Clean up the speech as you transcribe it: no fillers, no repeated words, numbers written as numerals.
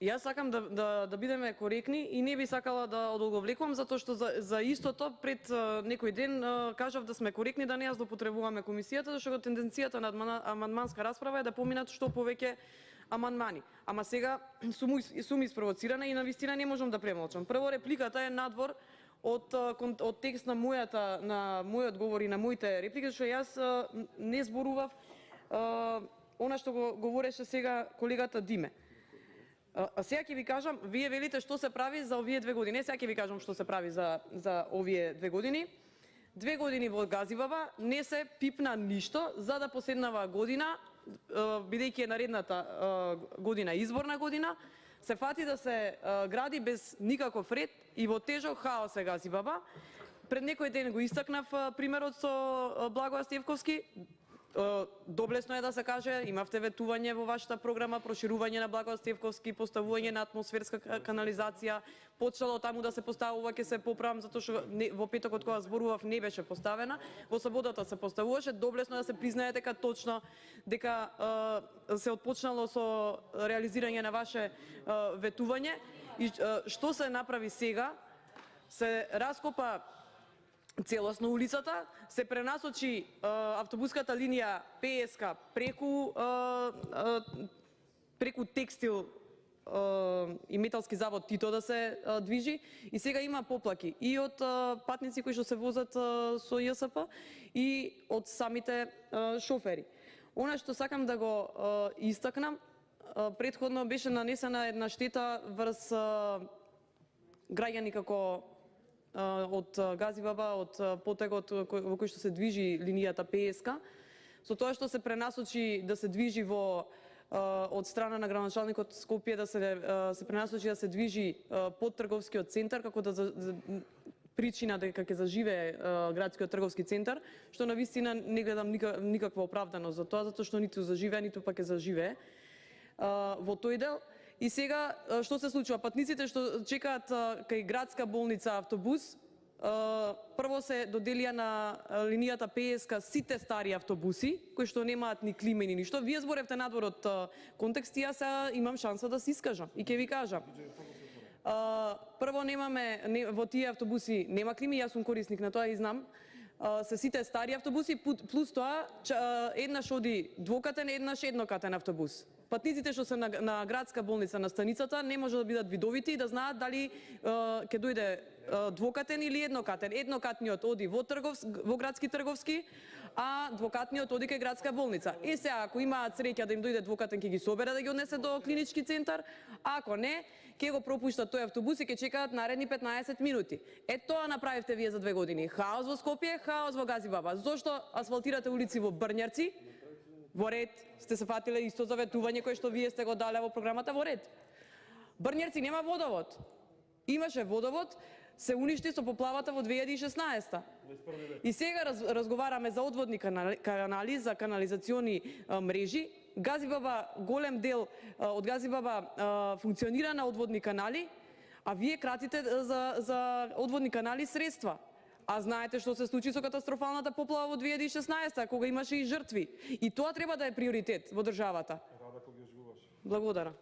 Јас сакам да бидеме коректни и не би сакала да одолговлекувам, затоа што за истото пред некој ден кажав да сме коректни, да не ја злоупотребуваме комисијата, зашто тенденцијата на амандманска расправа е да поминат што повеќе амандмани. Ама сега сум испровоцирана и навистина не можам да премолчам. Прво, репликата е надвор од текст на мојот говор и на моите реплики, што јас не зборував она што го говореше сега колегата Диме. А сега ќе ви кажам, вие велите што се прави за овие 2 години. Сега ќе ви кажам што се прави за овие 2 години. 2 години во Газибаба не се пипна ништо, за да последнава година, бидејќи е наредната година изборна година, се фати да се гради без никаков ред и во тежок хаос е Газибаба. Пред некој ден го истакнав примерот со Благоја Стевковски. Доблесно е да се каже, имавте ветување во вашата програма, проширување на Благоја Стевковски, поставување на атмосферска канализација, почнало таму да се поставува, ќе се поправам, затоа што во петокот кога зборував не беше поставена, во саботата се поставуваше, доблесно да се признае дека точно дека се отпочнало со реализирање на ваше ветување. И што се направи сега? Се раскопа целосно улицата, се пренасочи автобуската линија ПСК преку текстил и металски завод Тито да се движи, и сега има поплаки и од патници кои што се возат со ЈСП и од самите шофери. Она што сакам да го истакнам, претходно беше нанесена една штета врз граѓани како од Газибаба, од потегот во кој што се движи линијата ПСК, со тоа што се пренасочи да се движи од страна на градоначалникот Скопје, да се пренасочи да се движи под трговскиот центар, како причина дека ќе заживее градскиот трговски центар, што навистина не гледам никаква оправданост за тоа, затоа што ниту заживее, ниту пак ќе заживее во тој дел. И сега, што се случува? Патниците што чекаат кај градска болница автобус, прво се доделија на линијата ПСК сите стари автобуси, кои што немаат ни клима ни ништо. Вие зборевте надвор од контекст и јас имам шанса да се искажам. И ќе ви кажам. Прво, во тие автобуси нема клими, јас сум корисник на тоа и знам. Се сите стари автобуси, плюс тоа, еднаш оди двокатен, еднаш еднокатен автобус. Патниците што се на градска болница на станицата не може да бидат видовити и да знаат дали ќе дојде двокатен или еднокатен. Еднокатниот оди во градски трговски, а двокатниот оди кај градска болница. И сега, ако имаат среќа да им дојде двокатен, ќе ги собере да ги однесе до клинички центар, ако не, ќе го пропуштат тој автобус и ќе чекаат наредни 15 минути. Тоа направивте вие за 2 години. Хаос во Скопје, хаос во Газибаба. Зошто асфалтирате улици во Брњарци? Во ред, сте се фатиле исто за ветување кое што вие сте го дале во програмата, во ред. Брњарци нема водовод. Имаше водовод, се уништи со поплавата во 2016. И сега разговараме за одводни канали, за канализациони мрежи. Газибаба, голем дел од Газибаба функционира на одводни канали, а вие кратите за одводни канали средства. А знаете што се случи со катастрофалната поплава во 2016, кога имаше и жртви. И тоа треба да е приоритет во државата. Благодарам.